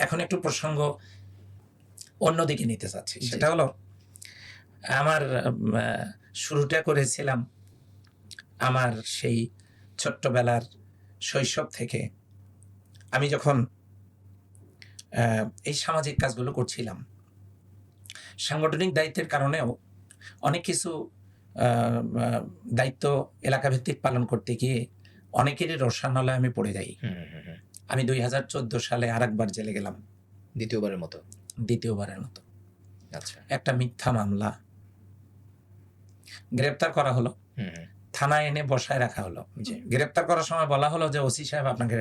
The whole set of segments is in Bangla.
এখন একটু প্রসঙ্গ অন্যদিকে নিতে চাচ্ছি। সেটা হলো আমার শুরুটা করেছিলাম আমার সেই ছোট্টবেলার শৈশব থেকে। আমি যখন এই সামাজিক কাজগুলো করছিলাম, সাংগঠনিক দায়িত্বের কারণেও অনেক কিছু দায়িত্ব এলাকাভিত্তিক পালন করতে গিয়ে অনেকেরই রসানলে আমি পড়ে যাই। আমি 2014 সালে আরেকবার জেলে গেলাম, দ্বিতীয়বারের মতো। আচ্ছা, একটা মিথ্যা মামলা, গ্রেপ্তার করা হলো, থানায় এনে বসায় রাখা হলো। গ্রেপ্তার করার সময় বলা হলো যে ওসি সাহেব আপনাকে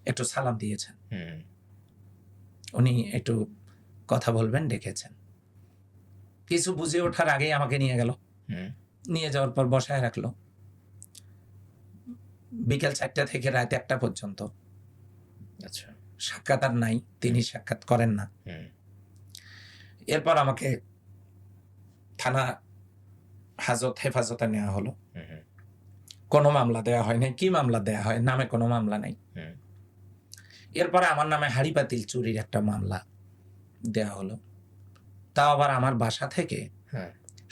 একটু সালাম দিয়েছেন, উনি একটু কথা বলবেন, ডেকেছেন। কিছু বুঝে ওঠার আগেই আমাকে নিয়ে গেল, নিয়ে যাওয়ার পর বসায় রাখলো বিকেল 4টা থেকে রাত 1টা পর্যন্ত। আচ্ছা, সাক্ষাৎ আর নাই, তিনি সাক্ষাৎ করেন না। এরপর আমাকে থানা হেফাজতে নেওয়া হলো। কোনো মামলা দেওয়া হয় নাই। কি মামলা দেওয়া হয়? নামে কোনো মামলা নাই। এরপরে আমার নামে হাড়ি পাতিল চুরির একটা মামলা দেওয়া হলো, তাও আবার আমার বাসা থেকে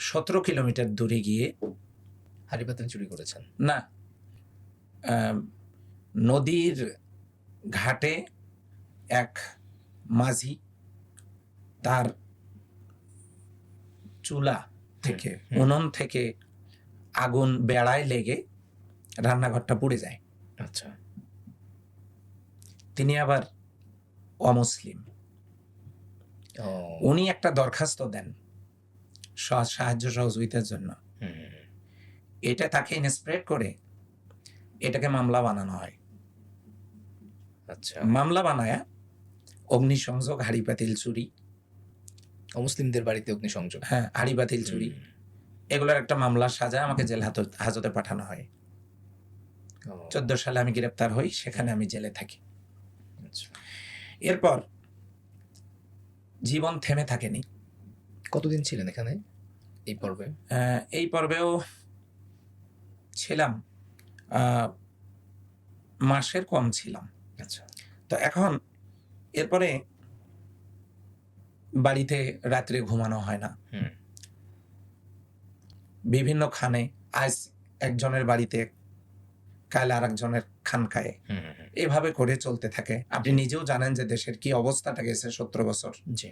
17 কিলোমিটার দূরে গিয়ে। হাড়ি পাতিল চুরি করেছেন? না, নদীর ঘাটে এক মাঝি তার চুলা থেকে, উনুন থেকে আগুন বেড়ায় লেগে রান্নাঘরটা পুড়ে যায়। আচ্ছা, তিনি আবার অমুসলিম। উনি একটা দরখাস্ত দেন সাহায্য সহযোগিতার জন্য। এটা তাকে ইন্সপ্রেড করে এটাকে মামলা বানানো হয়। আচ্ছা, মামলা বানায়া অগ্নিসংযোগ, হাড়ি পাতিল চুরি, অমুসলিমদের বাড়িতে অগ্নিসংযোগ, হ্যাঁ, হাড়ি পাতিল চুরি, এগুলোর একটা মামলা সাজায় আমাকে জেল হাজতে পাঠানো হয়। 14 সালে আমি গ্রেপ্তার হই, সেখানে আমি জেলে থাকি। এরপর জীবন থেমে থাকেনি। কতদিন ছিলেন এখানে এই পর্বে? এই পর্বেও ছিলাম মাসের কম ছিলাম। আচ্ছা, তো এখন এরপরে বাড়িতে রাত্রে ঘুমানো হয় না, বিভিন্ন খানে, আজ একজনের বাড়িতে কাল আর একজনের খানকায়, এভাবে করে চলতে থাকে। আপনি নিজেও জানেন যে দেশের কি অবস্থাটা গেছে 17 বছর। জি।